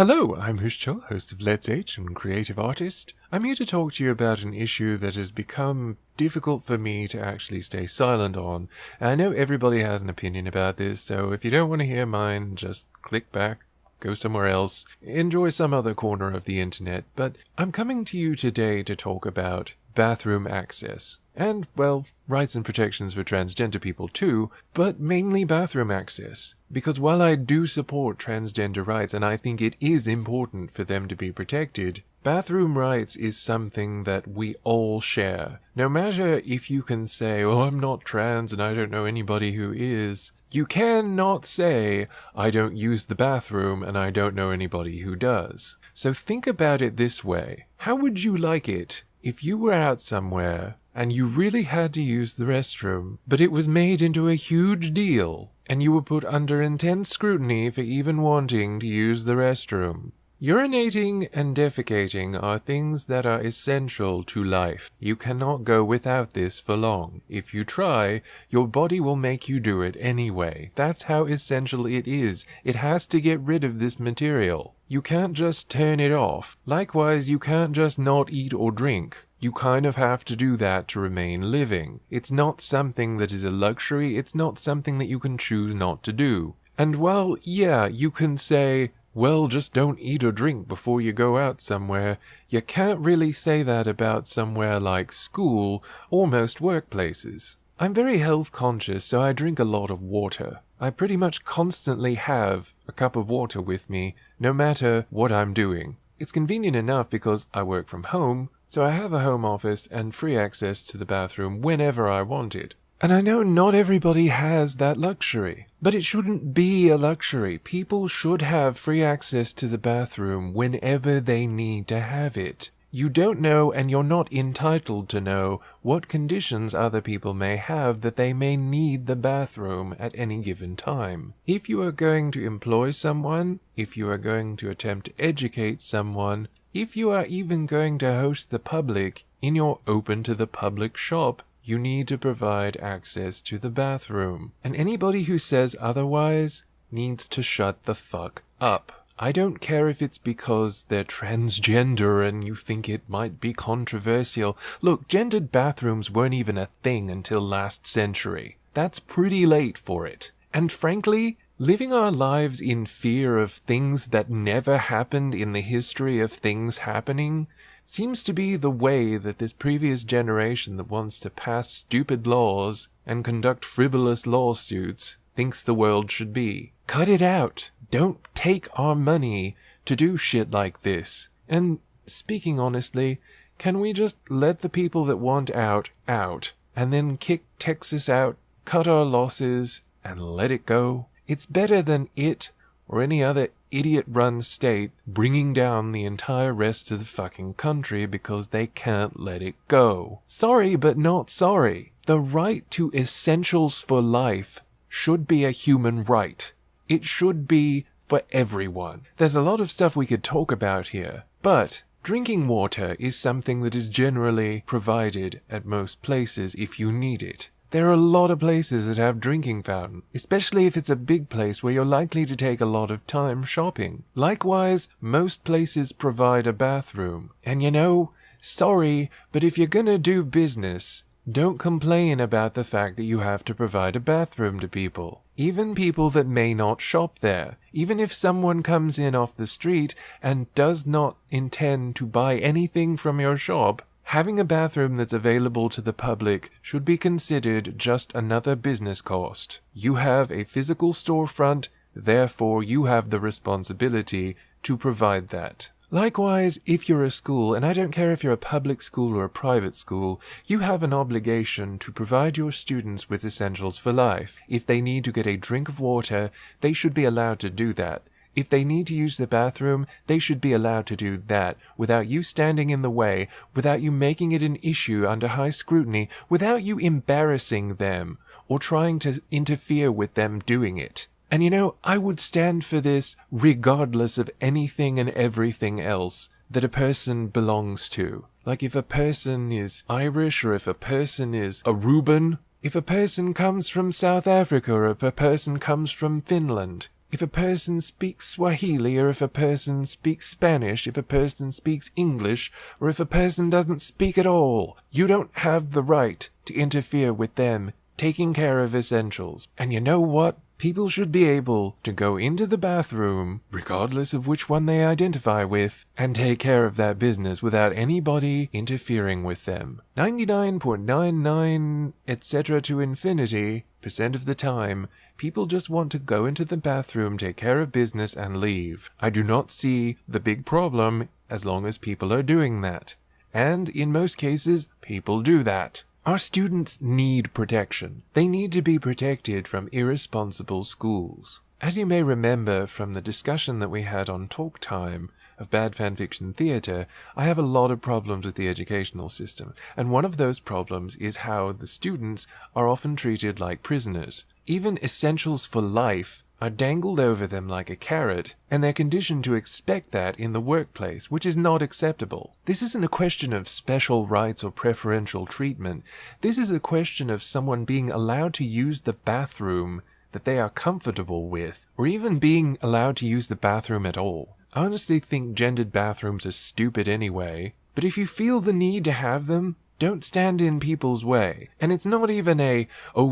Hello, I'm Hushchel, host of Let's H and creative artist. I'm here to talk to you about an issue that has become difficult for me to actually stay silent on. I know everybody has an opinion about this, so if you don't want to hear mine, just click back, go somewhere else, enjoy some other corner of the internet. But I'm coming to you today to talk about bathroom access. And, well, rights and protections for transgender people too, but mainly bathroom access. Because while I do support transgender rights, and I think it is important for them to be protected, bathroom rights is something that we all share. No matter if you can say, oh, I'm not trans and I don't know anybody who is, you cannot say, I don't use the bathroom and I don't know anybody who does. So think about it this way. How would you like it if you were out somewhere and you really had to use the restroom, but it was made into a huge deal, and you were put under intense scrutiny for even wanting to use the restroom? Urinating and defecating are things that are essential to life. You cannot go without this for long. If you try, your body will make you do it anyway. That's how essential it is. It has to get rid of this material. You can't just turn it off. Likewise, you can't just not eat or drink. You kind of have to do that to remain living. It's not something that is a luxury. It's not something that you can choose not to do. And while, yeah, you can say, well, just don't eat or drink before you go out somewhere, you can't really say that about somewhere like school or most workplaces. I'm very health conscious, so I drink a lot of water. I pretty much constantly have a cup of water with me, no matter what I'm doing. It's convenient enough because I work from home, so I have a home office and free access to the bathroom whenever I want it. And I know not everybody has that luxury, but it shouldn't be a luxury. People should have free access to the bathroom whenever they need to have it. You don't know, and you're not entitled to know, what conditions other people may have that they may need the bathroom at any given time. If you are going to employ someone, if you are going to attempt to educate someone, if you are even going to host the public in your open to the public shop, you need to provide access to the bathroom. And anybody who says otherwise needs to shut the fuck up. I don't care if it's because they're transgender and you think it might be controversial. Look, gendered bathrooms weren't even a thing until last century. That's pretty late for it. And frankly, living our lives in fear of things that never happened in the history of things happening seems to be the way that this previous generation that wants to pass stupid laws and conduct frivolous lawsuits thinks the world should be. Cut it out. Don't take our money to do shit like this. And speaking honestly, can we just let the people that want out, and then kick Texas out, cut our losses, and let it go? It's better than it or any other idiot-run state bringing down the entire rest of the fucking country because they can't let it go. Sorry, but not sorry. The right to essentials for life should be a human right. It should be for everyone. There's a lot of stuff we could talk about here, but drinking water is something that is generally provided at most places if you need it. There are a lot of places that have drinking fountain, especially if it's a big place where you're likely to take a lot of time shopping. Likewise, most places provide a bathroom. And you know, sorry, but if you're gonna do business, don't complain about the fact that you have to provide a bathroom to people. Even people that may not shop there. Even if someone comes in off the street and does not intend to buy anything from your shop, having a bathroom that's available to the public should be considered just another business cost. You have a physical storefront, therefore you have the responsibility to provide that. Likewise, if you're a school, and I don't care if you're a public school or a private school, you have an obligation to provide your students with essentials for life. If they need to get a drink of water, they should be allowed to do that. If they need to use the bathroom, they should be allowed to do that, without you standing in the way, without you making it an issue under high scrutiny, without you embarrassing them, or trying to interfere with them doing it. And you know, I would stand for this regardless of anything and everything else that a person belongs to. Like if a person is Irish, or if a person is Aruban, if a person comes from South Africa, or if a person comes from Finland. If a person speaks Swahili, or if a person speaks Spanish, if a person speaks English, or if a person doesn't speak at all, you don't have the right to interfere with them taking care of essentials. And you know what? People should be able to go into the bathroom, regardless of which one they identify with, and take care of that business without anybody interfering with them. 99.99 etc. to infinity % of the time, people just want to go into the bathroom, take care of business, and leave. I do not see the big problem as long as people are doing that. And in most cases, people do that. Our students need protection. They need to be protected from irresponsible schools. As you may remember from the discussion that we had on Talk Time of bad fanfiction theatre, I have a lot of problems with the educational system, and one of those problems is how the students are often treated like prisoners. Even essentials for life are dangled over them like a carrot, and they're conditioned to expect that in the workplace, which is not acceptable. This isn't a question of special rights or preferential treatment. This is a question of someone being allowed to use the bathroom that they are comfortable with, or even being allowed to use the bathroom at all. I honestly think gendered bathrooms are stupid anyway, but if you feel the need to have them, don't stand in people's way. And it's not even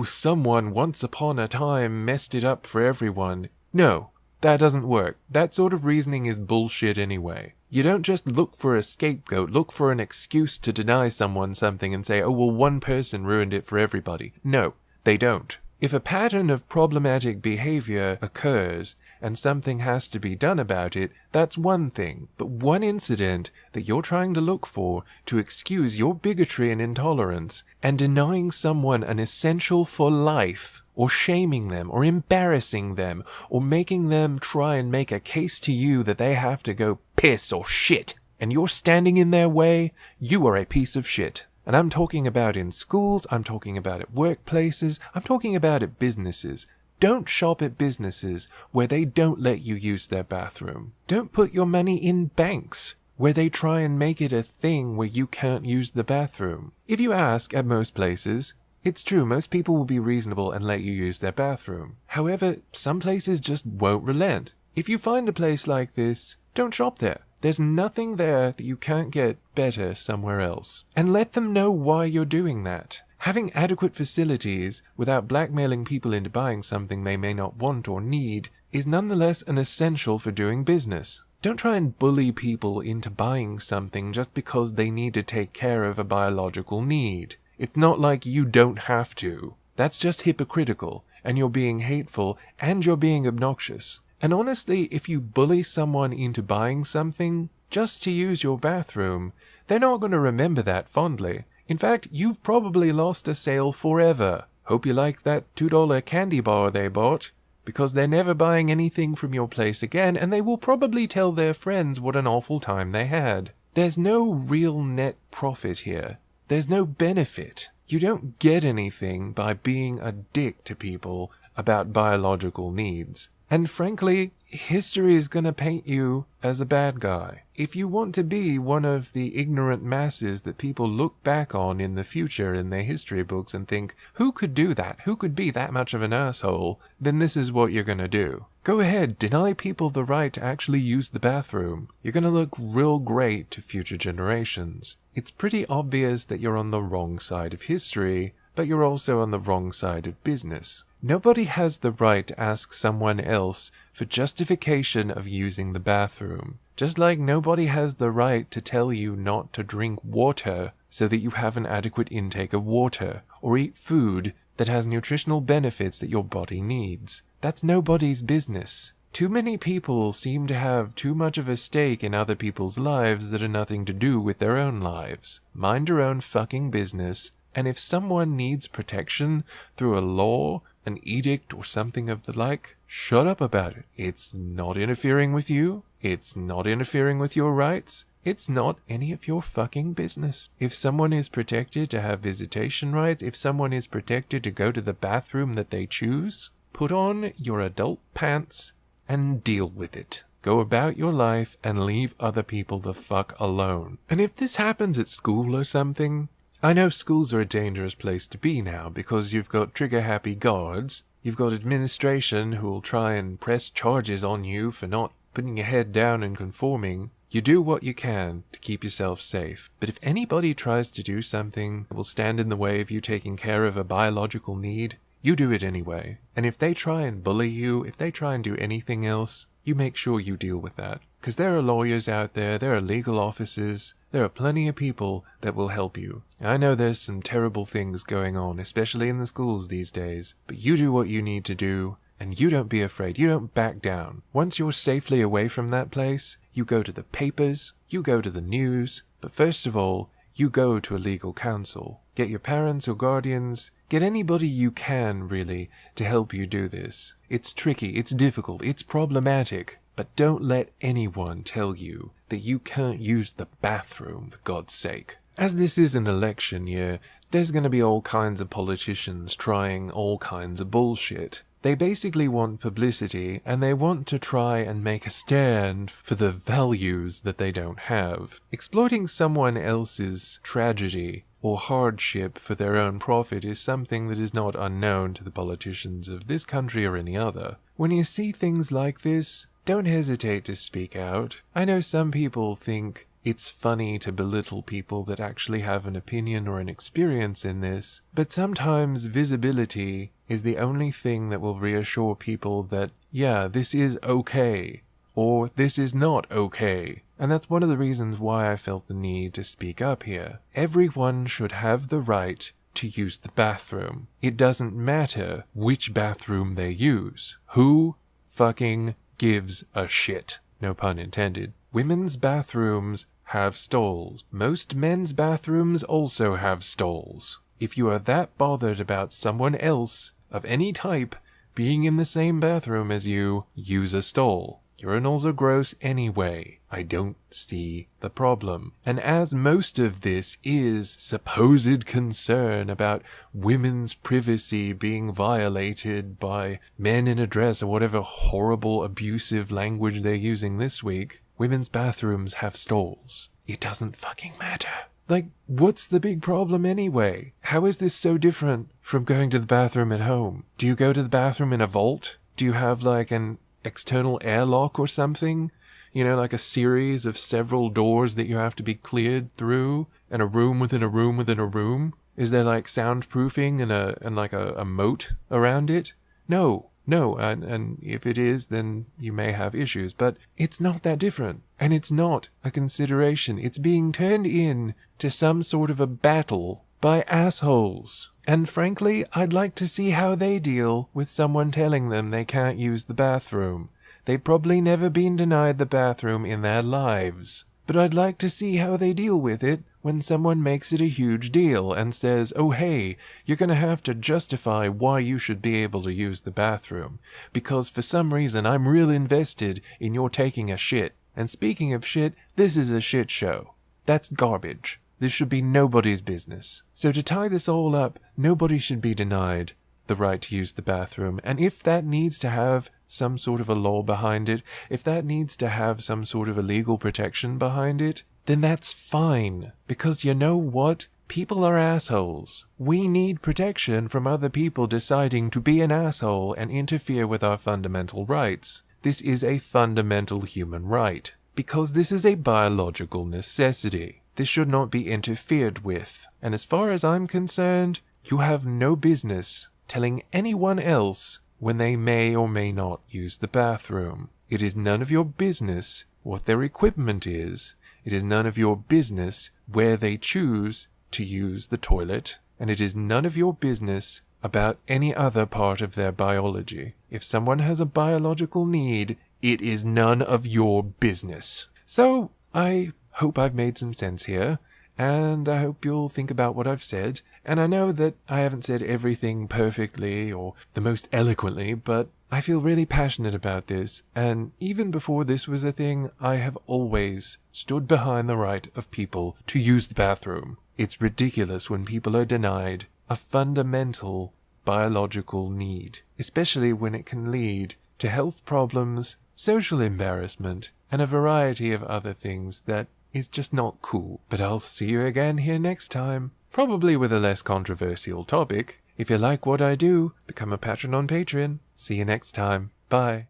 someone once upon a time messed it up for everyone. No, that doesn't work. That sort of reasoning is bullshit anyway. You don't just look for a scapegoat, look for an excuse to deny someone something and say, one person ruined it for everybody. No, they don't. If a pattern of problematic behavior occurs and something has to be done about it, that's one thing. But one incident that you're trying to look for to excuse your bigotry and intolerance and denying someone an essential for life, or shaming them, or embarrassing them, or making them try and make a case to you that they have to go piss or shit, and you're standing in their way, you are a piece of shit. And I'm talking about in schools, I'm talking about at workplaces, I'm talking about at businesses. Don't shop at businesses where they don't let you use their bathroom. Don't put your money in banks where they try and make it a thing where you can't use the bathroom. If you ask at most places, it's true, most people will be reasonable and let you use their bathroom. However, some places just won't relent. If you find a place like this, don't shop there. There's nothing there that you can't get better somewhere else. And let them know why you're doing that. Having adequate facilities without blackmailing people into buying something they may not want or need is nonetheless an essential for doing business. Don't try and bully people into buying something just because they need to take care of a biological need. It's not like you don't have to. That's just hypocritical, and you're being hateful, and you're being obnoxious. And honestly, if you bully someone into buying something just to use your bathroom, they're not going to remember that fondly. In fact, you've probably lost a sale forever. Hope you like that $2 candy bar they bought, because they're never buying anything from your place again, and they will probably tell their friends what an awful time they had. There's no real net profit here. There's no benefit. You don't get anything by being a dick to people about biological needs. And frankly, history is going to paint you as a bad guy. If you want to be one of the ignorant masses that people look back on in the future in their history books and think, who could do that? Who could be that much of an asshole? Then this is what you're going to do. Go ahead, deny people the right to actually use the bathroom. You're going to look real great to future generations. It's pretty obvious that you're on the wrong side of history, but you're also on the wrong side of business. Nobody has the right to ask someone else for justification of using the bathroom. Just like nobody has the right to tell you not to drink water so that you have an adequate intake of water, or eat food that has nutritional benefits that your body needs. That's nobody's business. Too many people seem to have too much of a stake in other people's lives that are nothing to do with their own lives. Mind your own fucking business, and if someone needs protection through a law, an edict, or something of the like, shut up about it. It's not interfering with you. It's not interfering with your rights. It's not any of your fucking business. If someone is protected to have visitation rights, if someone is protected to go to the bathroom that they choose, put on your adult pants and deal with it. Go about your life and leave other people the fuck alone. And if this happens at school or something, I know schools are a dangerous place to be now because you've got trigger-happy guards, You've got administration who'll try and press charges on you for not putting your head down and conforming. You do what you can to keep yourself safe. But if anybody tries to do something that will stand in the way of you taking care of a biological need, you do it anyway. And if they try and bully you, if they try and do anything else, you make sure you deal with that. Because there are lawyers out there, there are legal officers, there are plenty of people that will help you. I know there's some terrible things going on, especially in the schools these days, but you do what you need to do, and you don't be afraid, you don't back down. Once you're safely away from that place, you go to the papers, you go to the news, but first of all, you go to a legal counsel. Get your parents or guardians, get anybody you can, really, to help you do this. It's tricky, it's difficult, it's problematic, but don't let anyone tell you that you can't use the bathroom, for God's sake. As this is an election year, there's going to be all kinds of politicians trying all kinds of bullshit. They basically want publicity, and they want to try and make a stand for the values that they don't have. Exploiting someone else's tragedy or hardship for their own profit is something that is not unknown to the politicians of this country or any other. When you see things like this, don't hesitate to speak out. I know some people think it's funny to belittle people that actually have an opinion or an experience in this, but sometimes visibility is the only thing that will reassure people that, yeah, this is okay, or this is not okay. And that's one of the reasons why I felt the need to speak up here. Everyone should have the right to use the bathroom. It doesn't matter which bathroom they use. Who fucking gives a shit? No pun intended. Women's bathrooms have stalls. Most men's bathrooms also have stalls. If you are that bothered about someone else of any type being in the same bathroom as you, use a stall. Urinals are gross anyway. I don't see the problem. And as most of this is supposed concern about women's privacy being violated by men in a dress or whatever horrible abusive language they're using this week, women's bathrooms have stalls. It doesn't fucking matter. Like, what's the big problem anyway? How is this so different from going to the bathroom at home? Do you go to the bathroom in a vault? Do you have like an external airlock or something? You know, like a series of several doors that you have to be cleared through, and a room within a room within a room? Is there like soundproofing and like a moat around it? No, and if it is, then you may have issues, but it's not that different, and it's not a consideration. It's being turned in to some sort of a battle by assholes. And frankly, I'd like to see how they deal with someone telling them they can't use the bathroom. They've probably never been denied the bathroom in their lives. But I'd like to see how they deal with it when someone makes it a huge deal and says, oh hey, you're going to have to justify why you should be able to use the bathroom, because for some reason I'm real invested in your taking a shit. And speaking of shit, this is a shit show. That's garbage. This should be nobody's business. So to tie this all up, nobody should be denied the right to use the bathroom. And if that needs to have some sort of a law behind it, if that needs to have some sort of a legal protection behind it, then that's fine. Because you know what? People are assholes. We need protection from other people deciding to be an asshole and interfere with our fundamental rights. This is a fundamental human right. Because this is a biological necessity. This should not be interfered with. And as far as I'm concerned, you have no business telling anyone else when they may or may not use the bathroom. It is none of your business what their equipment is. It is none of your business where they choose to use the toilet. And it is none of your business about any other part of their biology. If someone has a biological need, it is none of your business. So, I hope I've made some sense here, and I hope you'll think about what I've said. And I know that I haven't said everything perfectly or the most eloquently, but I feel really passionate about this, and even before this was a thing, I have always stood behind the right of people to use the bathroom. It's ridiculous when people are denied a fundamental biological need, especially when it can lead to health problems, social embarrassment, and a variety of other things that is just not cool. But I'll see you again here next time, probably with a less controversial topic. If you like what I do, become a patron on Patreon. See you next time. Bye.